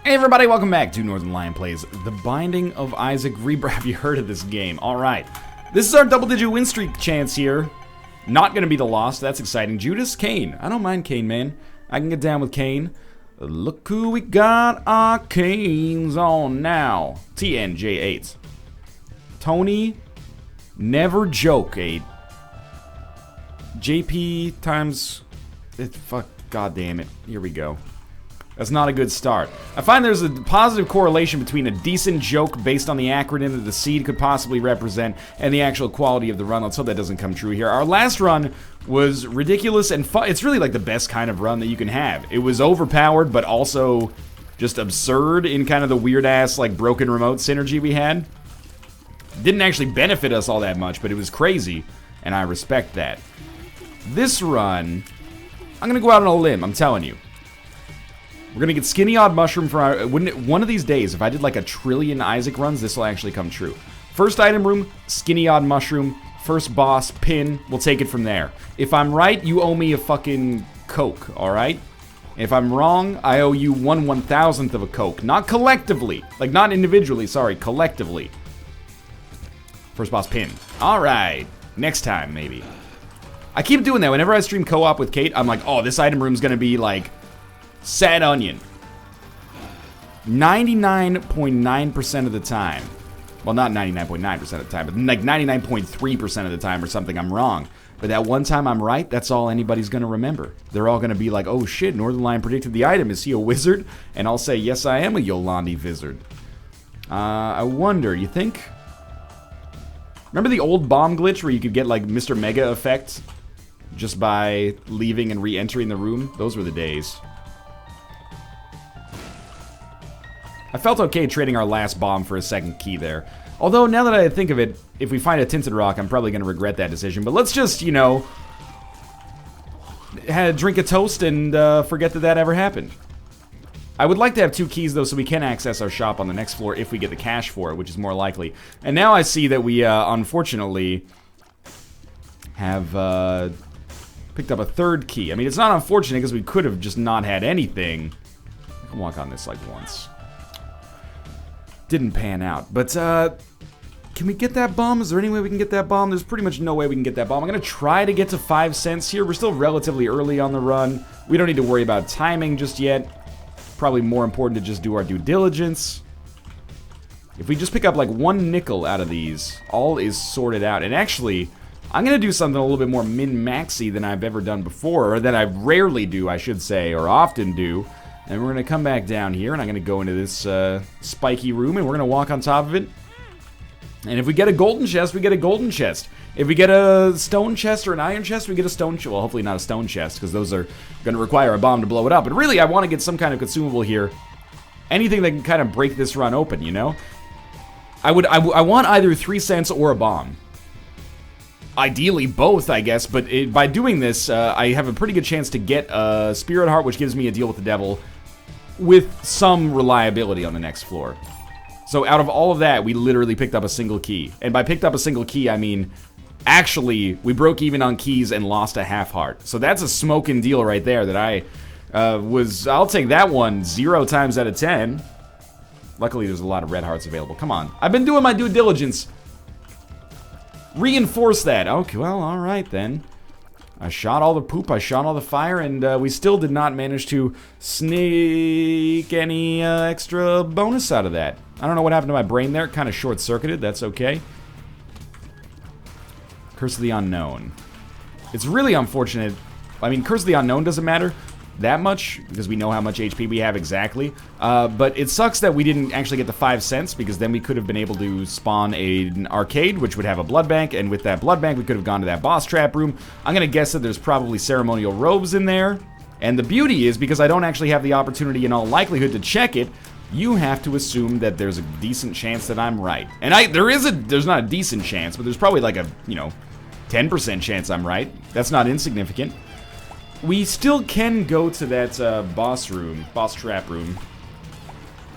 Hey everybody, welcome back to Northern Lion Plays The Binding of Isaac Rebirth. Have you heard of this game? Alright. This is our double-digit win streak chance here. Not gonna be the loss, that's exciting. Judas, Kane. I don't mind Kane, man. I can get down with Kane. Look who we got our Canes on now. TNJ8. Tony, never joke, 8. JP times... fuck, god damn it. Here we go. That's not a good start. I find there's a positive correlation between a decent joke based on the acronym that the seed could possibly represent and the actual quality of the run. Let's hope that doesn't come true here. Our last run was ridiculous and fun. It's really like the best kind of run that you can have. It was overpowered, but also just absurd in kind of the weird-ass, like, broken remote synergy we had. Didn't actually benefit us all that much, but it was crazy, and I respect that. This run, I'm gonna go out on a limb, I'm telling you. We're gonna get Skinny Odd Mushroom for our... one of these days, if I did like 1 trillion Isaac runs, this will actually come true. First item room, Skinny Odd Mushroom. First boss, pin. We'll take it from there. If I'm right, you owe me a fucking Coke, alright? If I'm wrong, I owe you 1/1000th of a Coke. Not collectively. Like, not individually, sorry. Collectively. First boss, pin. Alright. Next time, maybe. I keep doing that. Whenever I stream co-op with Kate, I'm like, oh, this item room's gonna be like... sad onion. 99.9% of the time. Well, not 99.9% of the time, but like 99.3% of the time or something, I'm wrong. But that one time I'm right, that's all anybody's going to remember. They're all going to be like, oh shit, Northern Lion predicted the item. Is he a wizard? And I'll say, yes, I am a Yolandi wizard. I wonder, you think? Remember the old bomb glitch where you could get like Mr. Mega effect just by leaving and re-entering the room? Those were the days. I felt okay trading our last bomb for a second key there. Although, now that I think of it, if we find a Tinted Rock, I'm probably going to regret that decision. But let's just, you know, drink a toast and forget that that ever happened. I would like to have 2 keys, though, so we can access our shop on the next floor if we get the cash for it, which is more likely. And now I see that we, unfortunately, have picked up a 3rd key. I mean, it's not unfortunate because we could have just not had anything. I can walk on this, like, once. Didn't pan out, but can we get that bomb? Is there any way we can get that bomb? There's pretty much no way we can get that bomb. I'm gonna try to get to 5 cents here. We're still relatively early on the run. We don't need to worry about timing just yet. Probably more important to just do our due diligence. If we just pick up like 1 nickel out of these, all is sorted out. And actually, I'm gonna do something a little bit more min-maxy than I've ever done before, or that I rarely do, I should say, or often do. And we're going to come back down here, and I'm going to go into this spiky room, and we're going to walk on top of it. And if we get a golden chest, we get a golden chest. If we get a stone chest or an iron chest, we get a stone chest. Well, hopefully not a stone chest, because those are going to require a bomb to blow it up. But really, I want to get some kind of consumable here. Anything that can kind of break this run open, you know? I want either 3 cents or a bomb. Ideally both, I guess, but by doing this, I have a pretty good chance to get a Spirit Heart, which gives me a deal with the devil, with some reliability on the next floor. So out of all of that, we literally picked up a single key. And by picked up a single key, I mean, actually, we broke even on keys and lost a half heart. So that's a smoking deal right there that I'll take that one 0 times out of 10. Luckily, there's a lot of red hearts available. Come on. I've been doing my due diligence. Reinforce that. Okay, well, alright then. I shot all the poop, I shot all the fire, and we still did not manage to sneak any extra bonus out of that. I don't know what happened to my brain there. Kind of short-circuited. That's okay. Curse of the Unknown. It's really unfortunate. I mean, Curse of the Unknown doesn't matter that much, because we know how much HP we have exactly. But it sucks that we didn't actually get the 5 cents, because then we could have been able to spawn an arcade, which would have a blood bank, and with that blood bank, we could have gone to that boss trap room. I'm gonna guess that there's probably ceremonial robes in there. And the beauty is, because I don't actually have the opportunity in all likelihood to check it, you have to assume that there's a decent chance that I'm right. And there's not a decent chance, but there's probably like a, 10% chance I'm right. That's not insignificant. We still can go to that boss trap room.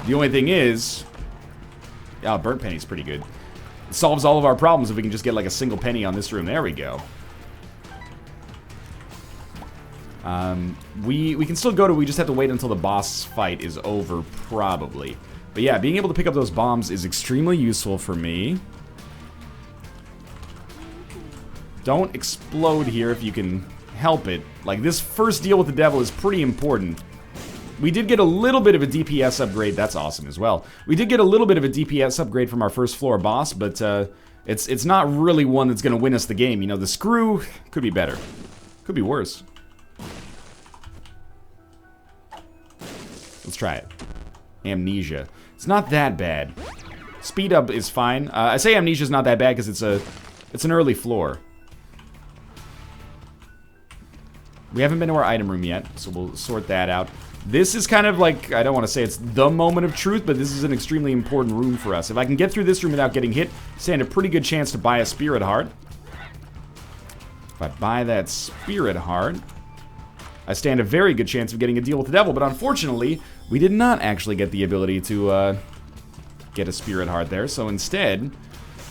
The only thing is... oh, burnt penny's pretty good. It solves all of our problems if we can just get like a single penny on this room. There we go. We can still go to, we just have to wait until the boss fight is over, probably. But yeah, being able to pick up those bombs is extremely useful for me. Don't explode here if you can help it. Like, this first deal with the devil is pretty important. We did get a little bit of a DPS upgrade. That's awesome as well. We did get a little bit of a DPS upgrade from our first floor boss, but it's not really one that's going to win us the game. You know, the screw could be better. Could be worse. Let's try it. Amnesia. It's not that bad. Speed up is fine. I say Amnesia's not that bad because it's an early floor. We haven't been to our item room yet, so we'll sort that out. This is kind of like, I don't want to say it's the moment of truth, but this is an extremely important room for us. If I can get through this room without getting hit, I stand a pretty good chance to buy a Spirit Heart. If I buy that Spirit Heart, I stand a very good chance of getting a deal with the devil, but unfortunately, we did not actually get the ability to get a Spirit Heart there, so instead,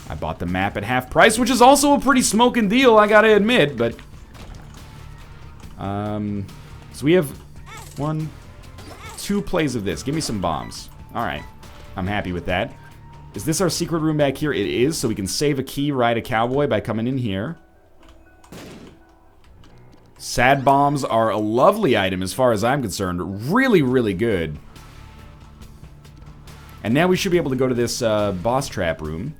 I bought the map at half price, which is also a pretty smoking deal, I gotta admit, but... so we have 1, 2 plays of this. Give me some bombs. Alright, I'm happy with that. Is this our secret room back here? It is, so we can save a key, ride a cowboy by coming in here. Sad bombs are a lovely item as far as I'm concerned. Really, really good. And now we should be able to go to this boss trap room,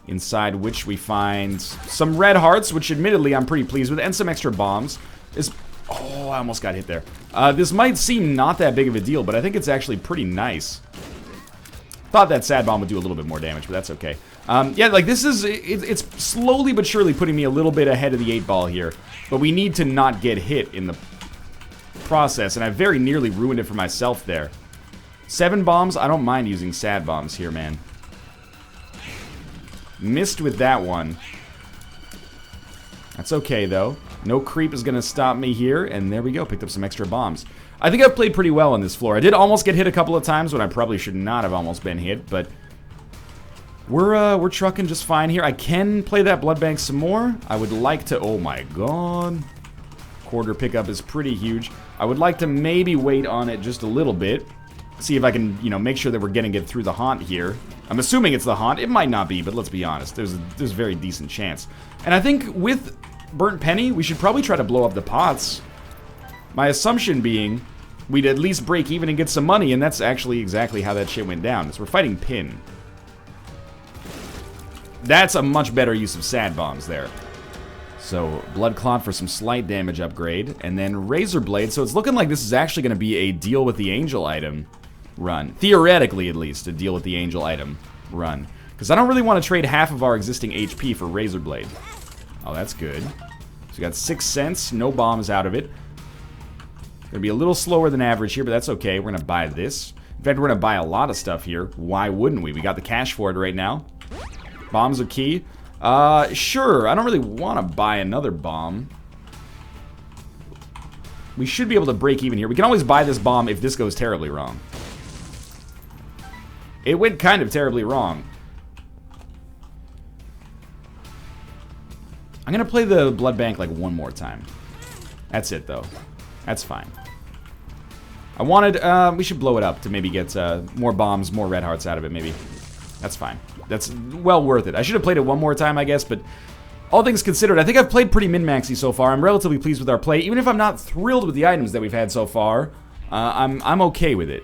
inside which we find some red hearts, which admittedly I'm pretty pleased with, and some extra bombs. Oh, I almost got hit there. This might seem not that big of a deal, but I think it's actually pretty nice. Thought that sad bomb would do a little bit more damage, but that's okay. Yeah, like this is, it's slowly but surely putting me a little bit ahead of the 8-ball here. But we need to not get hit in the process, and I very nearly ruined it for myself there. 7 bombs, I don't mind using sad bombs here, man. Missed with that one. That's okay, though. No creep is going to stop me here, and there we go, picked up some extra bombs. I think I've played pretty well on this floor. I did almost get hit a couple of times when I probably should not have almost been hit, but we're trucking just fine here. I can play that blood bank some more. I would like to, oh my god. Quarter pickup is pretty huge. I would like to maybe wait on it just a little bit. See if I can, you know, make sure that we're getting it through the haunt here. I'm assuming it's the haunt. It might not be, but let's be honest. There's a very decent chance. And I think with Burnt Penny, we should probably try to blow up the pots. My assumption being we'd at least break even and get some money, and that's actually exactly how that shit went down. So we're fighting Pin. That's a much better use of sad bombs there. So, Blood Clot for some slight damage upgrade, and then Razor Blade. So it's looking like this is actually going to be a deal with the Angel item run. Theoretically, at least, a deal with the Angel item run. Because I don't really want to trade half of our existing HP for Razor Blade. Oh, that's good. So we got 6 cents, no bombs out of it. Gonna be a little slower than average here, but that's okay. We're gonna buy this. In fact, we're gonna buy a lot of stuff here. Why wouldn't we? We got the cash for it right now. Bombs are key. Sure. I don't really want to buy another bomb. We should be able to break even here. We can always buy this bomb if this goes terribly wrong. It went kind of terribly wrong. I'm gonna play the blood bank like one more time. That's it, though. That's fine. I wanted, we should blow it up to maybe get more bombs, more red hearts out of it, maybe. That's fine. That's well worth it. I should have played it one more time, I guess, but all things considered, I think I've played pretty min-maxy so far. I'm relatively pleased with our play. Even if I'm not thrilled with the items that we've had so far, I'm okay with it.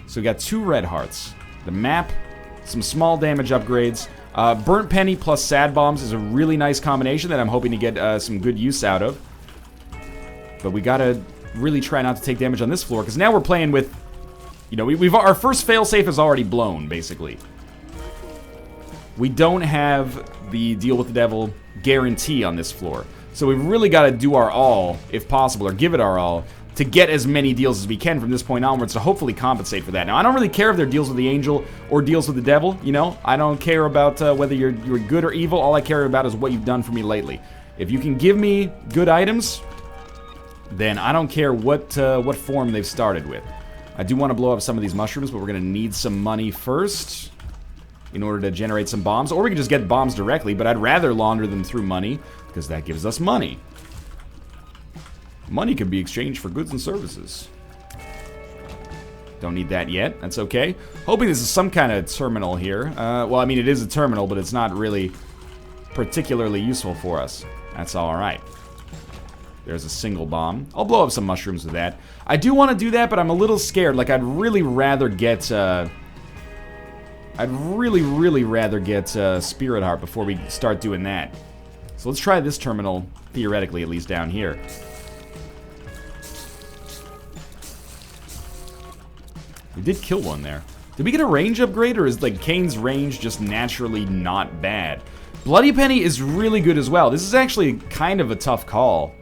So we got 2 red hearts. The map, some small damage upgrades. Burnt Penny plus Sad Bombs is a really nice combination that I'm hoping to get some good use out of. But we gotta really try not to take damage on this floor, because now we're playing with, you know, our first failsafe is already blown, basically. We don't have the deal with the devil guarantee on this floor. So we've really got to do our all, if possible, or give it our all, to get as many deals as we can from this point onwards to hopefully compensate for that. Now, I don't really care if they're deals with the angel or deals with the devil, you know? I don't care about whether you're good or evil. All I care about is what you've done for me lately. If you can give me good items, then I don't care what form they've started with. I do want to blow up some of these mushrooms, but we're going to need some money first in order to generate some bombs. Or we can just get bombs directly, but I'd rather launder them through money, because that gives us money. Money can be exchanged for goods and services. Don't need that yet. That's okay. Hoping this is some kind of terminal here. Well, I mean, it is a terminal, but it's not really particularly useful for us. That's alright. There's a single bomb. I'll blow up some mushrooms with that. I do want to do that, but I'm a little scared. Like, I'd really rather get... I'd really rather get Spirit Heart before we start doing that. So let's try this terminal, theoretically, at least down here. We did kill one there. Did we get a range upgrade, or is, like, Kane's range just naturally not bad? Bloody Penny is really good as well. This is actually kind of a tough call.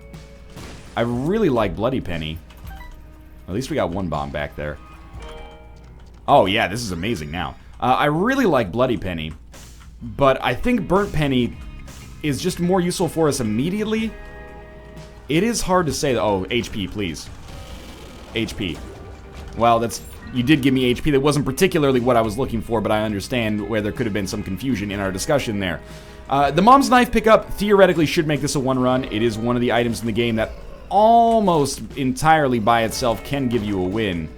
I really like Bloody Penny. At least we got one bomb back there. Oh, yeah, this is amazing now. I really like Bloody Penny, but I think Burnt Penny is just more useful for us immediately. It is hard to say. Oh, HP, please. HP. Well, that's... You did give me HP. That wasn't particularly what I was looking for, but I understand where there could have been some confusion in our discussion there. The Mom's Knife pickup theoretically should make this a one-run. It is one of the items in the game that almost entirely by itself can give you a win.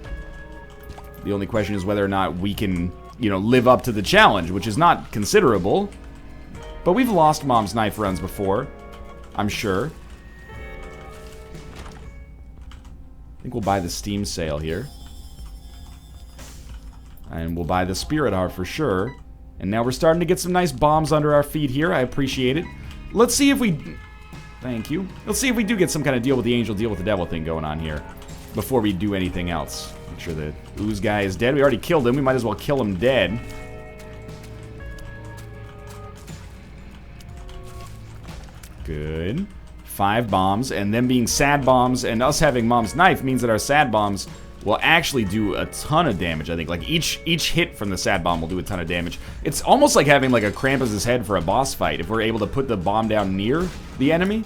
The only question is whether or not we can, you know, live up to the challenge, which is not considerable. But we've lost Mom's Knife runs before, I'm sure. I think we'll buy the Steam sale here. And we'll buy the Spirit Heart for sure. And now we're starting to get some nice bombs under our feet here. I appreciate it. Let's see if we... Thank you. Let's see if we do get some kind of deal with the angel, deal with the devil thing going on here. Before we do anything else. Make sure the ooze guy is dead. We already killed him. We might as well kill him dead. Good. 5 bombs. And them being sad bombs and us having Mom's Knife means that our sad bombs... will actually do a ton of damage, I think. Like, each hit from the sad bomb will do a ton of damage. It's almost like having, like, a Krampus's head for a boss fight, if we're able to put the bomb down near the enemy.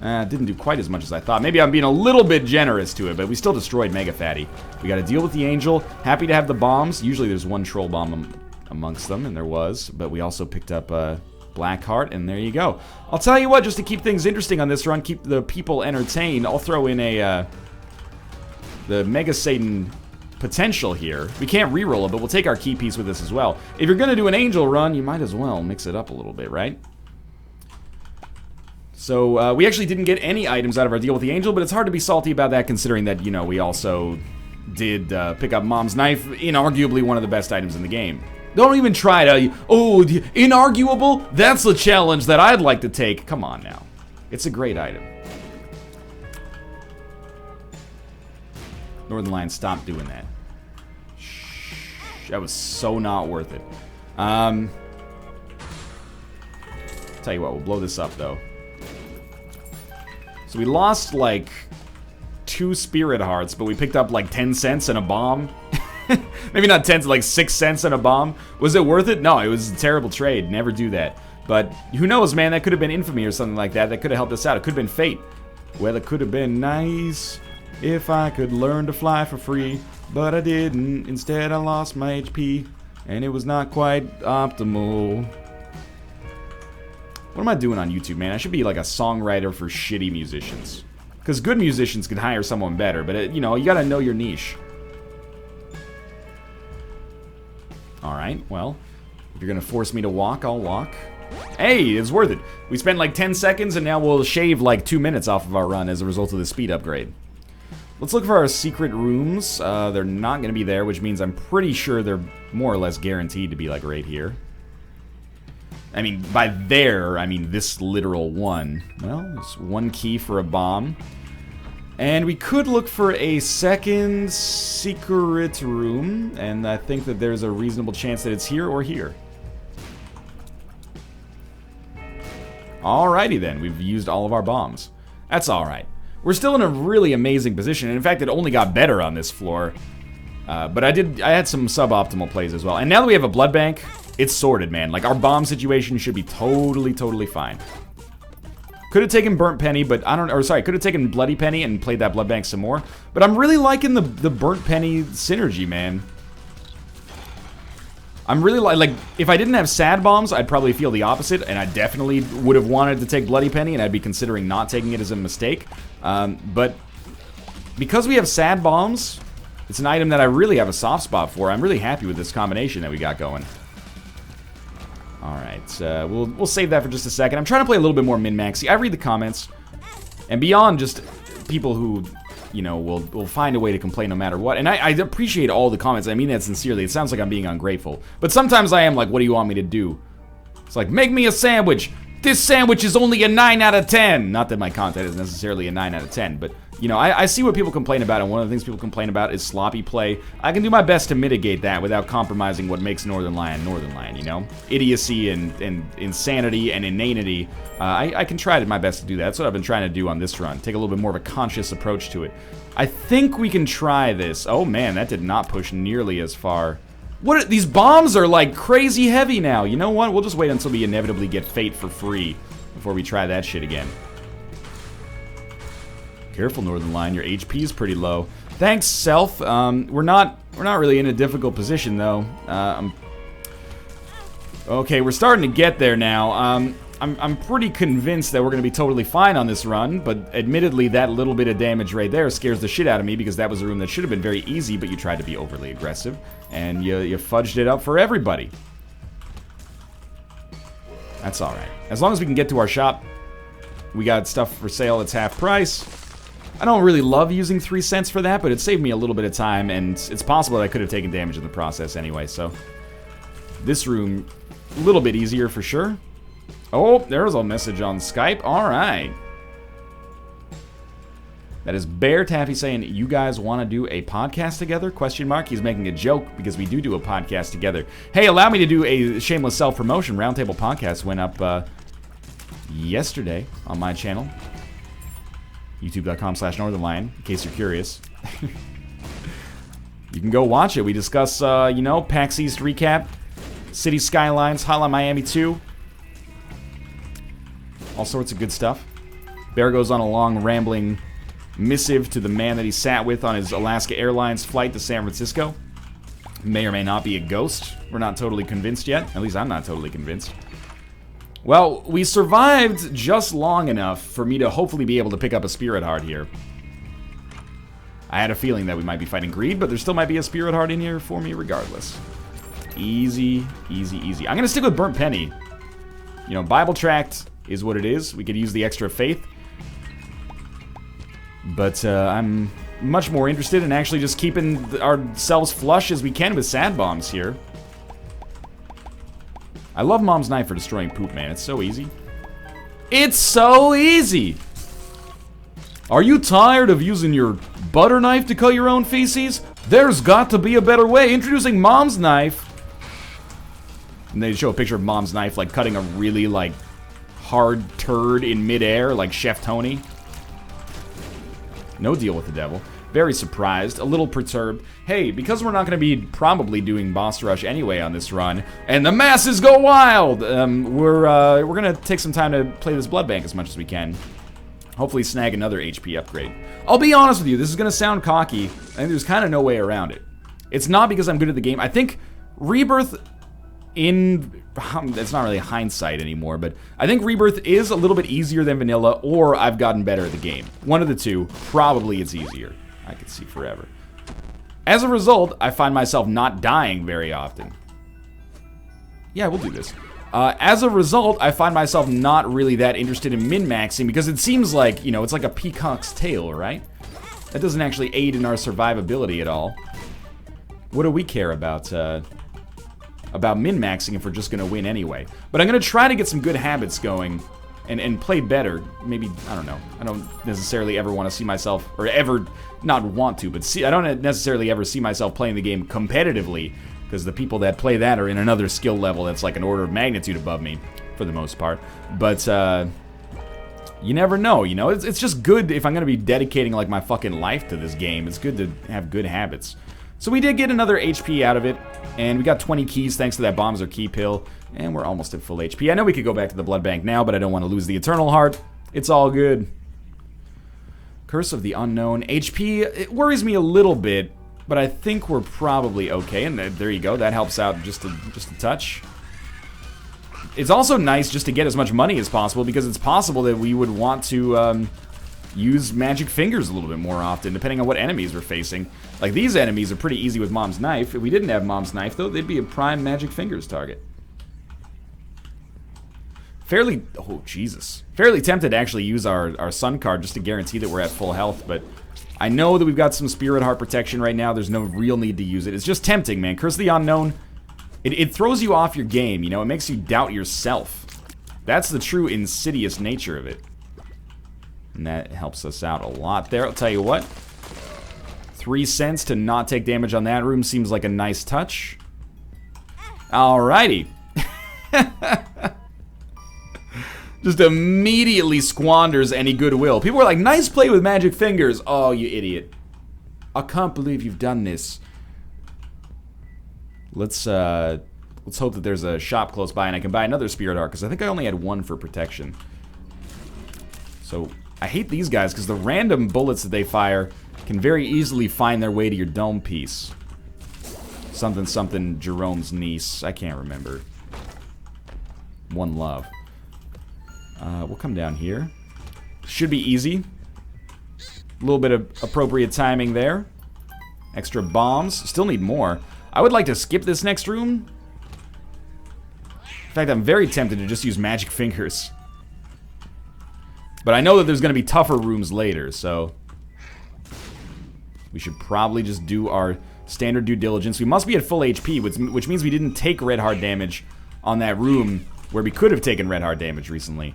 It didn't do quite as much as I thought. Maybe I'm being a little bit generous to it, but we still destroyed Mega Fatty. We gotta deal with the angel. Happy to have the bombs. Usually there's one troll bomb amongst them, and there was. But we also picked up Blackheart, and there you go. I'll tell you what, just to keep things interesting on this run, keep the people entertained, I'll throw in the Mega Satan potential here. We can't reroll it, but we'll take our key piece with us as well. If you're going to do an angel run, you might as well mix it up a little bit, right? So, we actually didn't get any items out of our deal with the angel, but it's hard to be salty about that considering that, you know, we also did pick up Mom's Knife, inarguably one of the best items in the game. Don't even try to, oh, inarguable? That's the challenge that I'd like to take. Come on now. It's a great item. Northern Lion, stop doing that. Shh, that was so not worth it. Tell you what, we'll blow this up, though. So we lost, like, 2 Spirit Hearts, but we picked up, like, 10 cents and a bomb. Maybe not 10, like 6 cents and a bomb. Was it worth it? No, it was a terrible trade. Never do that. But who knows, man? That could have been infamy or something like that. That could have helped us out. It could have been fate. Well, it could have been nice if I could learn to fly for free, but I didn't. Instead, I lost my HP, and it was not quite optimal. What am I doing on YouTube, man? I should be like a songwriter for shitty musicians. Because good musicians can hire someone better, but, you know, you gotta know your niche. Alright, well, if you're gonna force me to walk, I'll walk. Hey, it's worth it. We spent like 10 seconds, and now we'll shave like 2 minutes off of our run as a result of the speed upgrade. Let's look for our secret rooms. They're not going to be there, which means I'm pretty sure they're more or less guaranteed to be, like, right here. I mean, by there, I mean this literal one. Well, it's 1 key for a bomb. And we could look for a second secret room, and I think that there's a reasonable chance that it's here or here. Alrighty then, we've used all of our bombs. That's alright. We're still in a really amazing position, and in fact, it only got better on this floor. But I had some suboptimal plays as well. And now that we have a blood bank, it's sorted, man. Like, our bomb situation should be totally fine. Could have taken Burnt Penny, but I don't... Or, sorry, could have taken Bloody Penny and played that blood bank some more. But I'm really liking the Burnt Penny synergy, man. I'm really like, if I didn't have sad bombs, I'd probably feel the opposite, and I definitely would have wanted to take Bloody Penny, and I'd be considering not taking it as a mistake. But because we have sad bombs, it's an item that I really have a soft spot for. I'm really happy with this combination that we got going. Alright, we'll save that for just a second. I'm trying to play a little bit more min-maxy. I read the comments, and beyond just people who, you know, will find a way to complain no matter what. And I appreciate all the comments. I mean that sincerely. It sounds like I'm being ungrateful. But sometimes I am like, what do you want me to do? It's like, make me a sandwich. This sandwich is only a 9 out of 10. Not that my content is necessarily a 9 out of 10, but, you know, I see what people complain about, and one of the things people complain about is sloppy play. I can do my best to mitigate that without compromising what makes Northern Lion, you know? Idiocy and insanity and inanity. I can try my best to do that. That's what I've been trying to do on this run. Take a little bit more of a conscious approach to it. I think we can try this. Oh man, that did not push nearly as far. These bombs are like crazy heavy now. You know what? We'll just wait until we inevitably get Fate for free before we try that shit again. Careful, Northern Lion. Your HP is pretty low. Thanks, Self. We're not really in a difficult position though. Okay, we're starting to get there now. I'm pretty convinced that we're going to be totally fine on this run, but admittedly that little bit of damage right there scares the shit out of me because that was a room that should have been very easy, but you tried to be overly aggressive, and you fudged it up for everybody. That's alright. As long as we can get to our shop, we got stuff for sale that's half price. I don't really love using 3 cents for that, but it saved me a little bit of time, and it's possible that I could have taken damage in the process anyway, so... This room, a little bit easier for sure. Oh, there's a message on Skype. Alright. That is Bear Taffy saying, you guys want to do a podcast together? Question mark. He's making a joke because we do a podcast together. Hey, allow me to do a shameless self-promotion. Roundtable Podcast went up yesterday on my channel. YouTube.com/NorthernLion, in case you're curious. You can go watch it. We discuss, you know, PAX East recap, City Skylines, Hotline Miami 2. All sorts of good stuff. Bear goes on a long, rambling missive to the man that he sat with on his Alaska Airlines flight to San Francisco. May or may not be a ghost. We're not totally convinced yet. At least I'm not totally convinced. Well, we survived just long enough for me to hopefully be able to pick up a Spirit Heart here. I had a feeling that we might be fighting Greed, but there still might be a Spirit Heart in here for me regardless. Easy, easy, easy. I'm going to stick with Burnt Penny. You know, Bible Tract is what it is. We could use the extra faith. But I'm much more interested in actually just keeping ourselves flush as we can with sad bombs here. I love Mom's Knife for destroying poop, man. It's so easy. It's so easy! Are you tired of using your butter knife to cut your own feces? There's got to be a better way. Introducing Mom's Knife. And they show a picture of Mom's Knife, like, cutting a really, like, hard turd in midair, like Chef Tony. No deal with the devil. Very surprised, a little perturbed. Hey, because we're not going to be probably doing boss rush anyway on this run, and the masses go wild, we're going to take some time to play this blood bank as much as we can. Hopefully snag another HP upgrade. I'll be honest with you, this is going to sound cocky. I think there's kind of no way around it. It's not because I'm good at the game. I think Rebirth it's not really hindsight anymore, but I think Rebirth is a little bit easier than vanilla, or I've gotten better at the game. One of the two. Probably it's easier. I could see forever. As a result, I find myself not dying very often. Yeah, we'll do this. As a result, I find myself not really that interested in min-maxing, because it seems like, you know, it's like a peacock's tail, right? That doesn't actually aid in our survivability at all. What do we care about min-maxing if we're just going to win anyway? But I'm going to try to get some good habits going and play better. Maybe, I don't know. I don't necessarily ever want to see myself, or ever not want to, but I don't necessarily ever see myself playing the game competitively, because the people that play that are in another skill level that's like an order of magnitude above me, for the most part. But, you never know, you know? It's just good if I'm going to be dedicating, like, my fucking life to this game. It's good to have good habits. So we did get another HP out of it, and we got 20 keys thanks to that Bombs or Key pill, and we're almost at full HP. I know we could go back to the blood bank now, but I don't want to lose the Eternal Heart. It's all good. Curse of the Unknown. HP, it worries me a little bit. But I think we're probably okay, and there you go. That helps out just a touch. It's also nice just to get as much money as possible, because it's possible that we would want to use magic fingers a little bit more often, depending on what enemies we're facing. Like, these enemies are pretty easy with Mom's Knife. If we didn't have Mom's Knife, though, they'd be a prime magic fingers target. Oh, Jesus. Fairly tempted to actually use our Sun card just to guarantee that we're at full health, but I know that we've got some Spirit Heart protection right now. There's no real need to use it. It's just tempting, man. Curse of the Unknown, it throws you off your game, you know? It makes you doubt yourself. That's the true insidious nature of it. And that helps us out a lot there. I'll tell you what. 3 cents to not take damage on that room seems like a nice touch. Alrighty. Just immediately squanders any goodwill. People are like, nice play with magic fingers. Oh, you idiot. I can't believe you've done this. Let's hope that there's a shop close by and I can buy another Spirit Heart, because I think I only had 1 for protection. So, I hate these guys, because the random bullets that they fire can very easily find their way to your dome piece. Something, something, Jerome's niece. I can't remember. One Love. We'll come down here. Should be easy. A little bit of appropriate timing there. Extra bombs. Still need more. I would like to skip this next room. In fact, I'm very tempted to just use magic fingers. But I know that there's going to be tougher rooms later, so we should probably just do our standard due diligence. We must be at full HP, which means we didn't take red heart damage on that room where we could have taken red heart damage recently.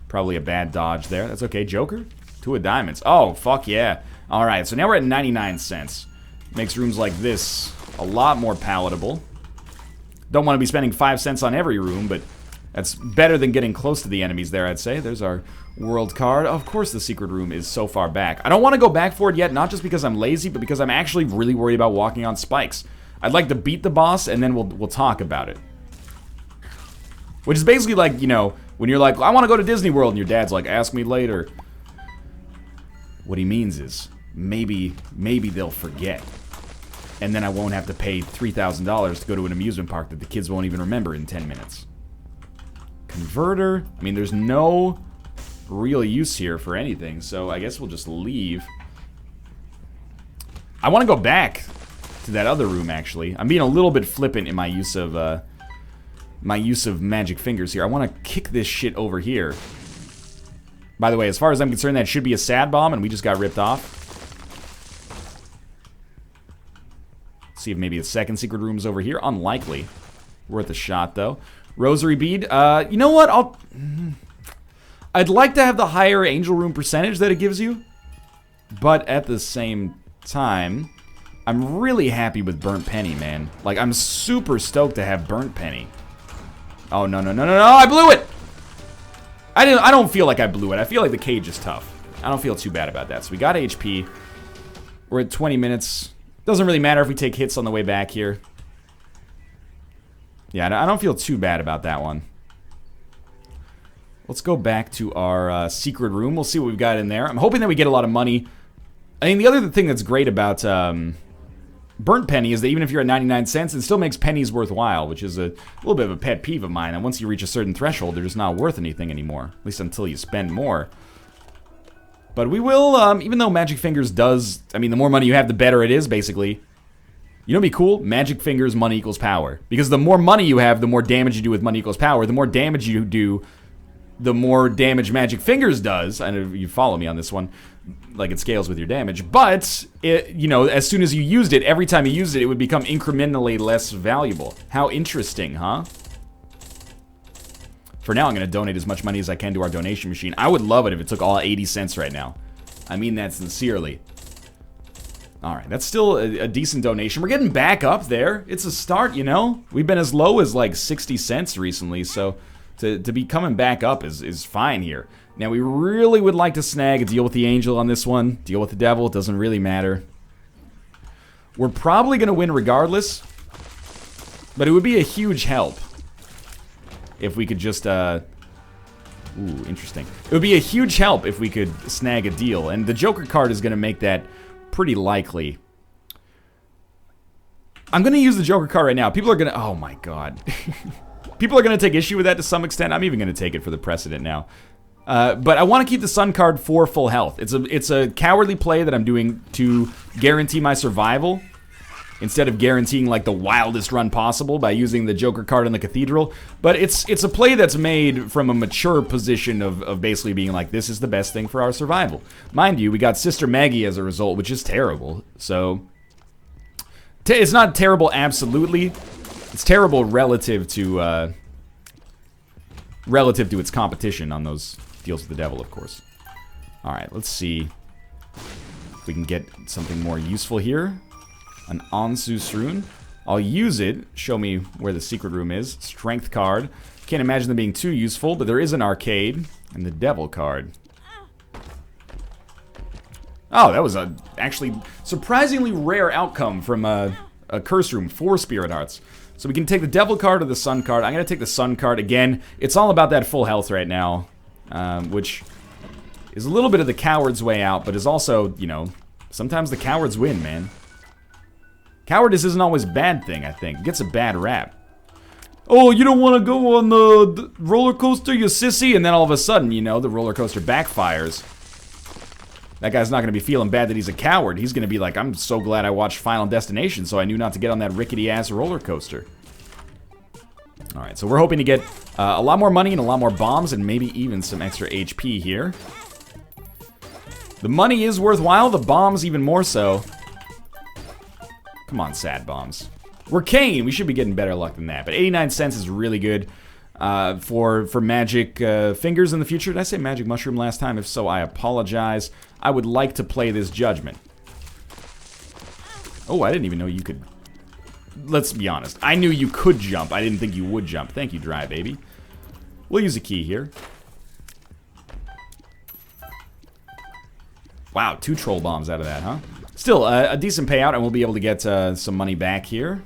Probably a bad dodge there. That's okay. Joker? 2 of diamonds. Oh, fuck yeah. Alright, so now we're at 99 cents. Makes rooms like this a lot more palatable. Don't want to be spending 5 cents on every room, but that's better than getting close to the enemies there, I'd say. There's our world card. Of course the secret room is so far back. I don't want to go back for it yet, not just because I'm lazy, but because I'm actually really worried about walking on spikes. I'd like to beat the boss, and then we'll talk about it. Which is basically like, you know, when you're like, I want to go to Disney World, and your dad's like, ask me later. What he means is, maybe they'll forget. And then I won't have to pay $3,000 to go to an amusement park that the kids won't even remember in 10 minutes. Converter. I mean, there's no real use here for anything, so I guess we'll just leave. I want to go back to that other room, actually. I'm being a little bit flippant in my use of magic fingers here. I want to kick this shit over here. By the way, as far as I'm concerned, that should be a sad bomb, and we just got ripped off. See if maybe a second secret room's over here. Unlikely. Worth a shot, though. Rosary bead. You know what? I'd like to have the higher angel room percentage that it gives you, but at the same time, I'm really happy with burnt penny, man. Like, I'm super stoked to have burnt penny. Oh, no, no, no, no, no, I blew it! I don't feel like I blew it. I feel like the cage is tough. I don't feel too bad about that. So we got HP. We're at 20 minutes. Doesn't really matter if we take hits on the way back here. Yeah, I don't feel too bad about that one. Let's go back to our secret room. We'll see what we've got in there. I'm hoping that we get a lot of money. I mean, the other thing that's great about burnt penny is that even if you're at 99 cents, it still makes pennies worthwhile, which is a little bit of a pet peeve of mine. And once you reach a certain threshold, they're just not worth anything anymore. At least until you spend more. But we will, even though Magic Fingers does, I mean, the more money you have, the better it is, basically. You know what'd be cool? Magic Fingers, money equals power. Because the more money you have, the more damage you do with money equals power. The more damage you do, the more damage Magic Fingers does. I know you follow me on this one. Like, it scales with your damage. But, you know, as soon as you used it, every time you used it, it would become incrementally less valuable. How interesting, huh? For now, I'm going to donate as much money as I can to our donation machine. I would love it if it took all 80 cents right now. I mean that sincerely. Alright, that's still a decent donation. We're getting back up there. It's a start, you know? We've been as low as like 60 cents recently, so to be coming back up is fine here. Now, we really would like to snag a deal with the angel on this one. Deal with the devil, it doesn't really matter. We're probably going to win regardless, but it would be a huge help if we could just, ooh, interesting. It would be a huge help if we could snag a deal, and the Joker card is going to make that pretty likely. I'm going to use the Joker card right now. People are going to... Oh, my God. People are going to take issue with that to some extent. I'm even going to take it for the precedent now. But I want to keep the Sun card for full health. It's a cowardly play that I'm doing to guarantee my survival, instead of guaranteeing like the wildest run possible by using the Joker card on the Cathedral. But it's a play that's made from a mature position of basically being like, this is the best thing for our survival. Mind you, we got Sister Maggie as a result, which is terrible. So, it's not terrible absolutely. It's terrible relative to its competition on those deals with the devil, of course. Alright, let's see if we can get something more useful here. An Ansus rune. I'll use it. Show me where the secret room is. Strength card. Can't imagine them being too useful, but there is an arcade. And the devil card. Oh, that was a actually surprisingly rare outcome from a curse room. 4 spirit hearts. So we can take the devil card or the sun card. I'm going to take the sun card again. It's all about that full health right now. Which is a little bit of the coward's way out, but is also, you know, sometimes the cowards win, man. Cowardice isn't always a bad thing, I think. It gets a bad rap. Oh, you don't want to go on the roller coaster, you sissy? And then all of a sudden, you know, the roller coaster backfires. That guy's not going to be feeling bad that he's a coward. He's going to be like, I'm so glad I watched Final Destination, so I knew not to get on that rickety-ass roller coaster. Alright, so we're hoping to get a lot more money and a lot more bombs and maybe even some extra HP here. The money is worthwhile, the bombs even more so. Come on, sad bombs. We're Kane. We should be getting better luck than that. But 89 cents is really good for magic fingers in the future. Did I say magic mushroom last time? If so, I apologize. I would like to play this judgment. Oh, I didn't even know you could... Let's be honest. I knew you could jump. I didn't think you would jump. Thank you, Dry Baby. We'll use a key here. Wow, 2 troll bombs out of that, huh? Still, a decent payout, and we'll be able to get some money back here.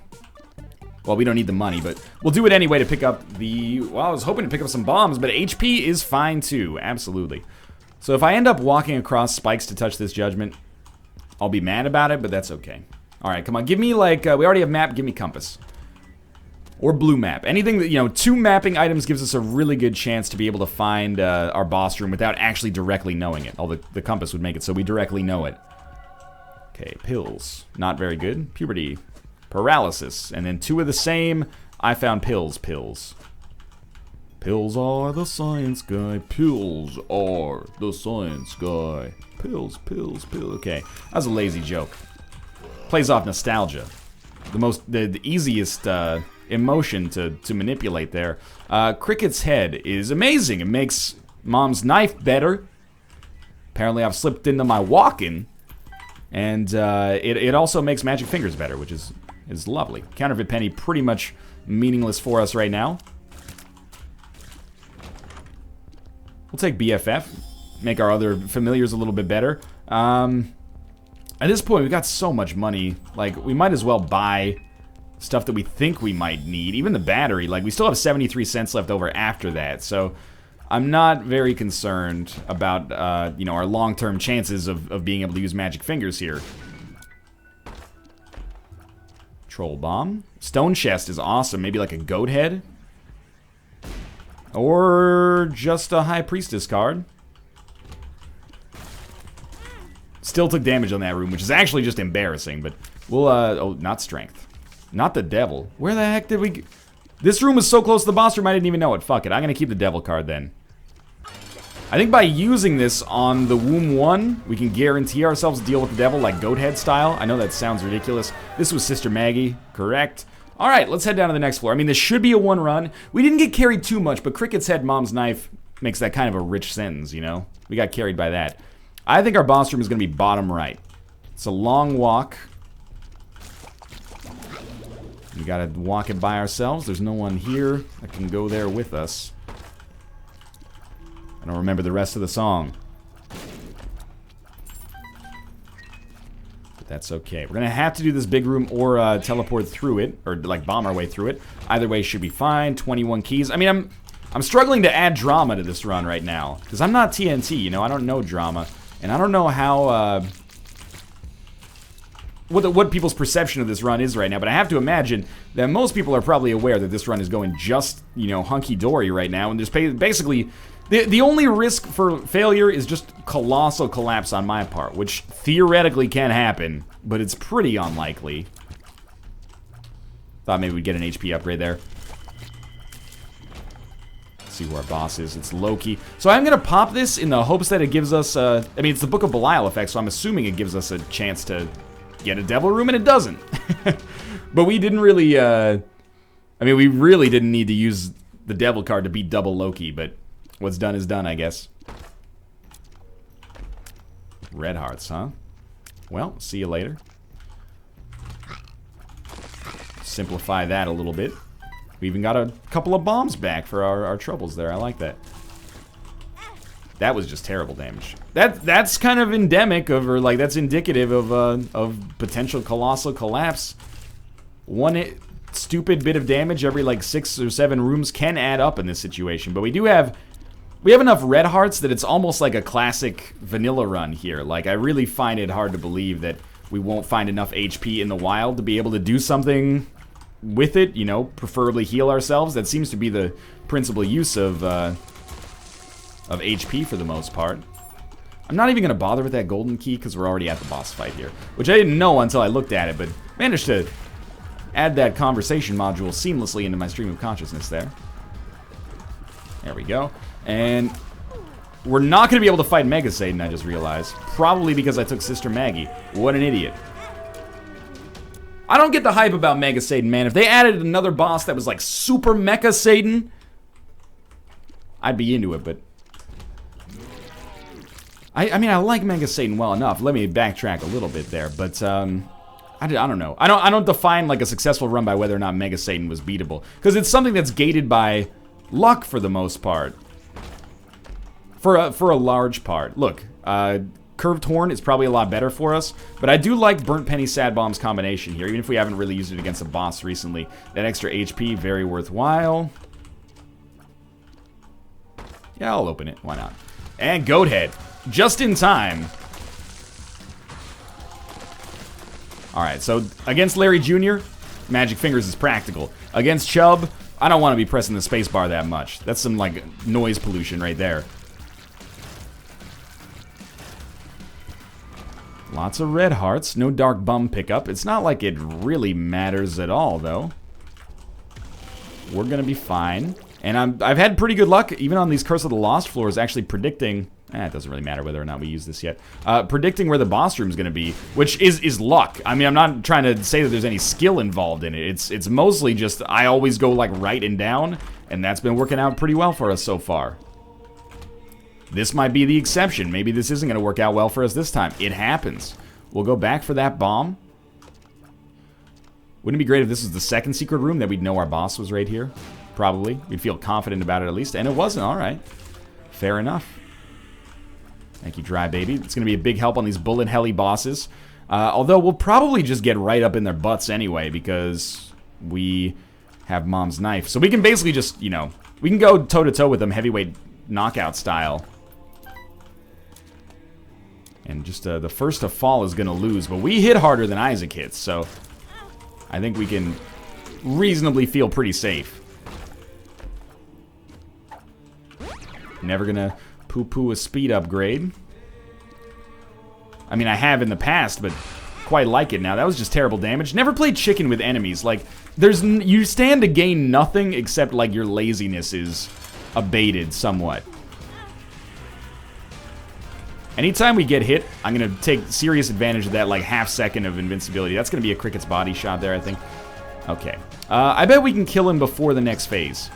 Well, we don't need the money, but we'll do it anyway to pick up the... Well, I was hoping to pick up some bombs, but HP is fine too. Absolutely. So if I end up walking across spikes to touch this judgment, I'll be mad about it, but that's okay. Alright, come on. Give me, like... we already have map. Give me compass. Or blue map. Anything that, you know, 2 mapping items gives us a really good chance to be able to find our boss room without actually directly knowing it. Although the compass would make it so we directly know it. Okay, pills. Not very good. Puberty. Paralysis. And then 2 of the same. I found pills. Pills. Pills are the science guy. Pills are the science guy. Pills, pills, pills. Okay, that was a lazy joke. Plays off nostalgia. The easiest emotion to manipulate there. Cricket's head is amazing. It makes Mom's knife better. Apparently I've slipped into my walking. And it also makes magic fingers better, which is lovely. Counterfeit penny pretty much meaningless for us right now. We'll take BFF. Make our other familiars a little bit better. At this point, we've got so much money. Like, we might as well buy stuff that we think we might need. Even the battery. Like, we still have 73 cents left over after that. So, I'm not very concerned about, you know, our long-term chances of being able to use magic fingers here. Troll bomb. Stone chest is awesome. Maybe like a goat head. Or just a high priestess card. Still took damage on that room, which is actually just embarrassing, but we'll, oh, not strength. Not the devil. Where the heck did we... This room was so close to the boss room, I didn't even know it. Fuck it, I'm gonna keep the devil card then. I think by using this on the Womb 1, we can guarantee ourselves to deal with the devil like goat head style. I know that sounds ridiculous. This was Sister Maggie, correct? Alright, let's head down to the next floor. I mean, this should be a 1 run. We didn't get carried too much, but Cricket's head, Mom's knife makes that kind of a rich sentence, you know? We got carried by that. I think our boss room is going to be bottom right. It's a long walk. We got to walk it by ourselves. There's no one here that can go there with us. I don't remember the rest of the song. But that's okay. We're going to have to do this big room or teleport through it. Or, like, bomb our way through it. Either way should be fine. 21 keys. I mean, I'm struggling to add drama to this run right now. Because I'm not TNT, you know? I don't know drama. And I don't know how what people's perception of this run is right now, but I have to imagine that most people are probably aware that this run is going just, you know, hunky-dory right now, and there's basically... The only risk for failure is just colossal collapse on my part, which theoretically can happen, but it's pretty unlikely. Thought maybe we'd get an HP upgrade there. Let's see who our boss is. It's Loki. So I'm going to pop this in the hopes that it gives us... I mean, it's the Book of Belial effect, so I'm assuming it gives us a chance to get a devil room, and it doesn't. But we didn't really... I mean, we really didn't need to use the devil card to beat double Loki, but... What's done is done, I guess. Red hearts, huh? Well, see you later. Simplify that a little bit. We even got a couple of bombs back for our troubles there. I like that. That was just terrible damage. That's kind of endemic of, or like that's indicative of potential colossal collapse. One stupid bit of damage every like 6 or 7 rooms can add up in this situation, but we have enough red hearts that it's almost like a classic vanilla run here. Like, I really find it hard to believe that we won't find enough HP in the wild to be able to do something with it, you know, preferably heal ourselves. That seems to be the principal use of HP for the most part. I'm not even going to bother with that golden key because we're already at the boss fight here, which I didn't know until I looked at it, but managed to add that conversation module seamlessly into my stream of consciousness there. There we go. And we're not going to be able to fight Mega Satan, I just realized. Probably because I took Sister Maggie. What an idiot. I don't get the hype about Mega Satan, man. If they added another boss that was like Super Mecha Satan, I'd be into it, but... I mean, I like Mega Satan well enough. Let me backtrack a little bit there, but, I don't know. I don't define like a successful run by whether or not Mega Satan was beatable. Because it's something that's gated by luck for the most part. For a large part. Look, Curved Horn is probably a lot better for us, but I do like Burnt Penny Sad Bomb's combination here, even if we haven't really used it against a boss recently. That extra HP, very worthwhile. Yeah, I'll open it. Why not? And Goat Head. Just in time. Alright, so against Larry Jr., Magic Fingers is practical. Against Chubb, I don't want to be pressing the spacebar that much. That's some, like, noise pollution right there. Lots of red hearts. No dark bum pickup. It's not like it really matters at all, though. We're going to be fine. And I've had pretty good luck, even on these Curse of the Lost floors, actually predicting... it doesn't really matter whether or not we use this yet. Predicting where the boss room is going to be, which is luck. I mean, I'm not trying to say that there's any skill involved in it. It's mostly just I always go like right and down, and that's been working out pretty well for us so far. This might be the exception. Maybe this isn't going to work out well for us this time. It happens. We'll go back for that bomb. Wouldn't it be great if this was the second secret room that we'd know our boss was right here? Probably. We'd feel confident about it at least, and it wasn't. All right. Fair enough. Thank you, Dry Baby. It's going to be a big help on these bullet heli bosses. Although we'll probably just get right up in their butts anyway because we have Mom's Knife. So we can basically just, you know, we can go toe-to-toe with them heavyweight knockout style. And just the first to fall is going to lose. But we hit harder than Isaac hits, so I think we can reasonably feel pretty safe. Never going to poo-poo a speed upgrade. I mean, I have in the past, but quite like it now. That was just terrible damage. Never played chicken with enemies. Like, you stand to gain nothing except, like, your laziness is abated somewhat. Anytime we get hit, I'm going to take serious advantage of that, like, half second of invincibility. That's going to be a Cricket's body shot there, I think. Okay. I bet we can kill him before the next phase.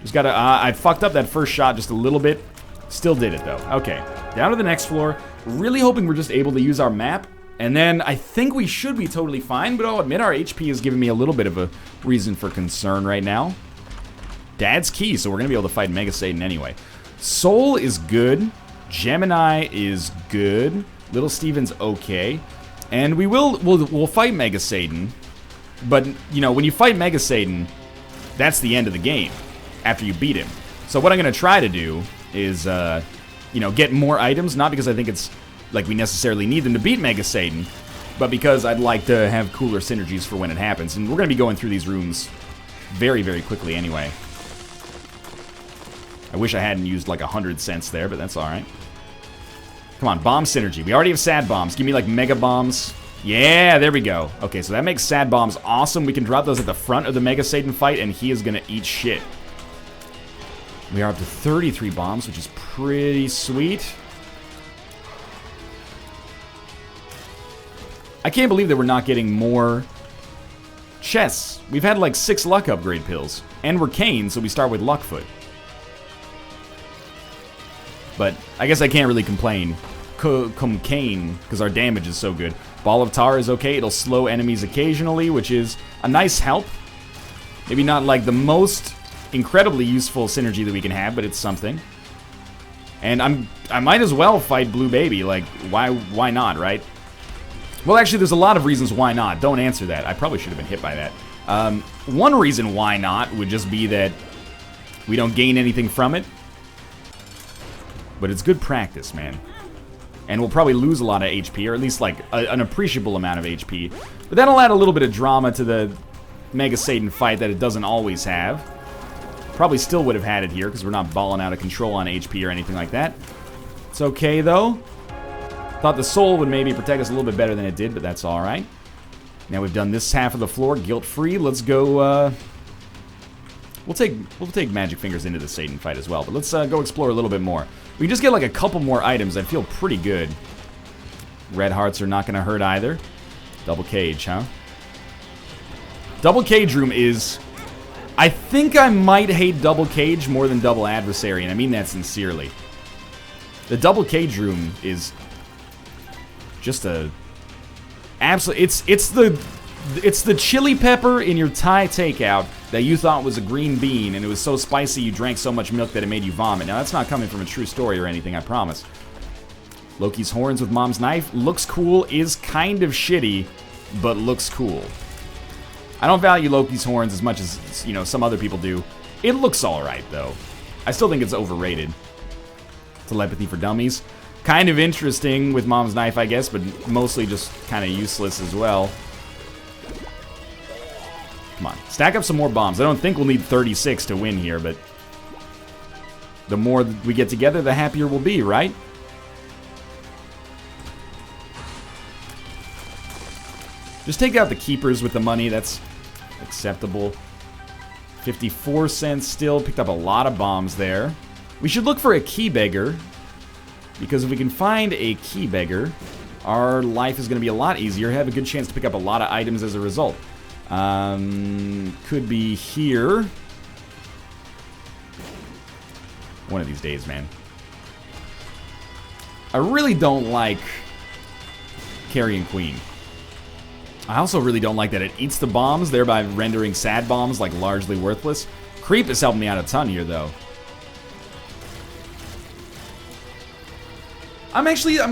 Just gotta, I fucked up that first shot just a little bit. Still did it, though. Okay. Down to the next floor. Really hoping we're just able to use our map. And then I think we should be totally fine, but I'll admit our HP is giving me a little bit of a reason for concern right now. Dad's Key, so we're going to be able to fight Mega Satan anyway. Soul is good. Gemini is good. Little Steven's okay. And we'll fight Mega Satan. But, you know, when you fight Mega Satan, that's the end of the game after you beat him. So what I'm going to try to do is, you know, get more items. Not because I think it's, like, we necessarily need them to beat Mega Satan, but because I'd like to have cooler synergies for when it happens. And we're going to be going through these rooms very, very quickly anyway. I wish I hadn't used like 100 cents there, but that's alright. Come on, bomb synergy. We already have sad bombs. Give me like mega bombs. Yeah, there we go. Okay, so that makes sad bombs awesome. We can drop those at the front of the Mega Satan fight, and he is going to eat shit. We are up to 33 bombs, which is pretty sweet. I can't believe that we're not getting more chests. We've had like 6 luck upgrade pills. And we're Kane, so we start with Luckfoot. But I guess I can't really complain. Come Kane, because our damage is so good. Ball of Tar is okay. It'll slow enemies occasionally, which is a nice help. Maybe not like the most incredibly useful synergy that we can have, but it's something. And I might as well fight Blue Baby. Like, why not, right? Well, actually, there's a lot of reasons why not. Don't answer that. I probably should have been hit by that. One reason why not would just be that we don't gain anything from it. But it's good practice, man. And we'll probably lose a lot of HP, or at least like an appreciable amount of HP. But that'll add a little bit of drama to the Mega Satan fight that it doesn't always have. Probably still would have had it here, because we're not balling out of control on HP or anything like that. It's okay, though. Thought the soul would maybe protect us a little bit better than it did, but that's alright. Now we've done this half of the floor guilt-free. Let's go, We'll take Magic Fingers into the Satan fight as well, but let's go explore a little bit more. We just get like a couple more items. I feel pretty good. Red hearts are not going to hurt either. Double cage, huh? Double cage room is... I think I might hate double cage more than double adversary, and I mean that sincerely. The double cage room is just a... absolute... It's the chili pepper in your Thai takeout that you thought was a green bean, and it was so spicy you drank so much milk that it made you vomit. Now, that's not coming from a true story or anything, I promise. Loki's horns with Mom's knife. Looks cool, is kind of shitty, but looks cool. I don't value Loki's horns as much as, you know, some other people do. It looks alright, though. I still think it's overrated. Telepathy for dummies. Kind of interesting with Mom's knife, I guess, but mostly just kind of useless as well. Come on, stack up some more bombs. I don't think we'll need 36 to win here, but the more we get together, the happier we'll be, right? Just take out the keepers with the money. That's acceptable. 54 cents still. Picked up a lot of bombs there. We should look for a key beggar, because if we can find a key beggar, our life is going to be a lot easier. Have a good chance to pick up a lot of items as a result. Could be here. One of these days, man. I really don't like Carrion Queen. I also really don't like that it eats the bombs, thereby rendering sad bombs like largely worthless. Creep is helping me out a ton here, though. I'm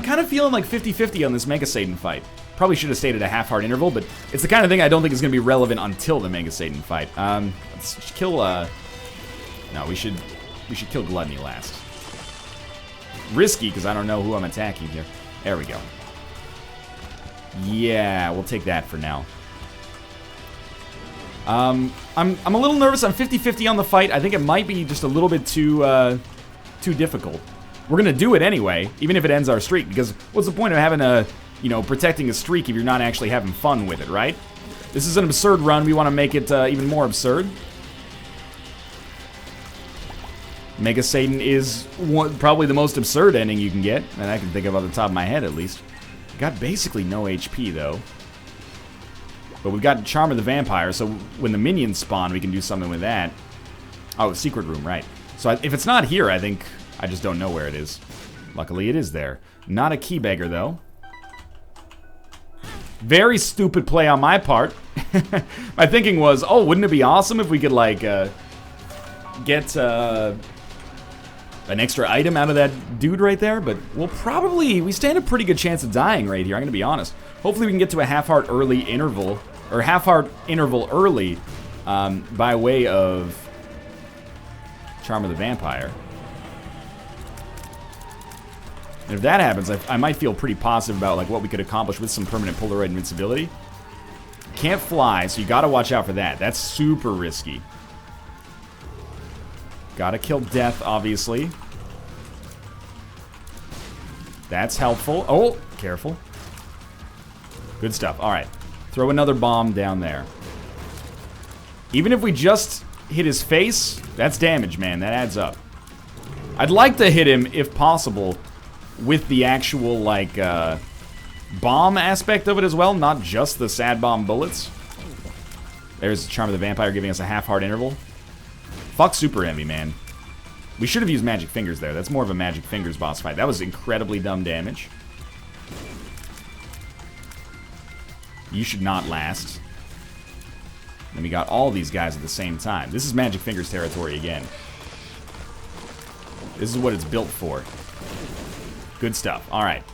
kind of feeling like 50-50 on this Mega Satan fight. Probably should have stayed at a half-heart interval, but it's the kind of thing I don't think is going to be relevant until the Mega Satan fight. Let's kill, no, we should kill Gluttony last. Risky, because I don't know who I'm attacking here. There we go. Yeah, we'll take that for now. I'm a little nervous. I'm 50-50 on the fight. I think it might be just a little bit too difficult. We're going to do it anyway, even if it ends our streak, because what's the point of having a... you know, protecting a streak if you're not actually having fun with it, right? This is an absurd run. We want to make it even more absurd. Mega Satan is probably the most absurd ending you can get, that I can think of off the top of my head, at least. Got basically no HP, though. But we've got Charm of the Vampire, so when the minions spawn, we can do something with that. Oh, secret room, right. So if it's not here, I think I just don't know where it is. Luckily, it is there. Not a key beggar, though. Very stupid play on my part. My thinking was, oh, wouldn't it be awesome if we could, like, get an extra item out of that dude right there? But we stand a pretty good chance of dying right here, I'm going to be honest. Hopefully we can get to a half-heart early interval, or half-heart interval early, by way of Charm of the Vampire. And if that happens, I might feel pretty positive about like what we could accomplish with some permanent Polaroid invincibility. Can't fly, so you gotta watch out for that. That's super risky. Gotta kill death, obviously. That's helpful. Oh, careful. Good stuff. All right. Throw another bomb down there. Even if we just hit his face, that's damage, man. That adds up. I'd like to hit him, if possible, with the actual, like, bomb aspect of it as well, not just the sad bomb bullets. There's Charm of the Vampire giving us a half-heart interval. Fuck Super Heavy, man. We should have used Magic Fingers there. That's more of a Magic Fingers boss fight. That was incredibly dumb damage. You should not last. And we got all these guys at the same time. This is Magic Fingers territory again. This is what it's built for. Good stuff. Alright.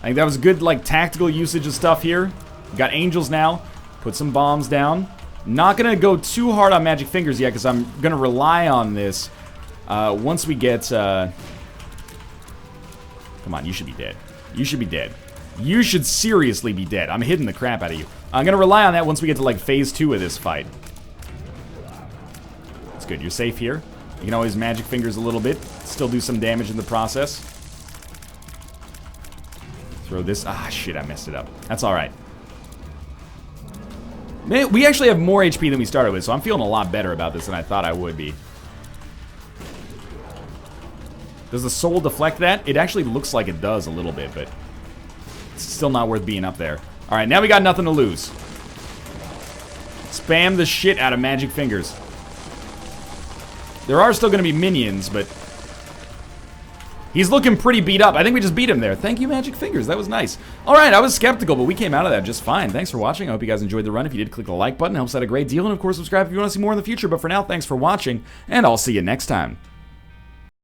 I think that was good, like, tactical usage of stuff here. We got angels now. Put some bombs down. Not gonna go too hard on Magic Fingers yet, because I'm gonna rely on this once we get... Come on, you should be dead. You should be dead. You should seriously be dead. I'm hitting the crap out of you. I'm gonna rely on that once we get to, like, phase 2 of this fight. That's good. You're safe here. You can always Magic Fingers a little bit. Still do some damage in the process. Throw this. Ah, shit, I messed it up. That's alright. We actually have more HP than we started with, so I'm feeling a lot better about this than I thought I would be. Does the soul deflect that? It actually looks like it does a little bit, but it's still not worth being up there. Alright, now we got nothing to lose. Spam the shit out of Magic Fingers. There are still going to be minions, but he's looking pretty beat up. I think we just beat him there. Thank you, Magic Fingers. That was nice. Alright, I was skeptical, but we came out of that just fine. Thanks for watching. I hope you guys enjoyed the run. If you did, click the like button. It helps out a great deal. And, of course, subscribe if you want to see more in the future. But for now, thanks for watching, and I'll see you next time.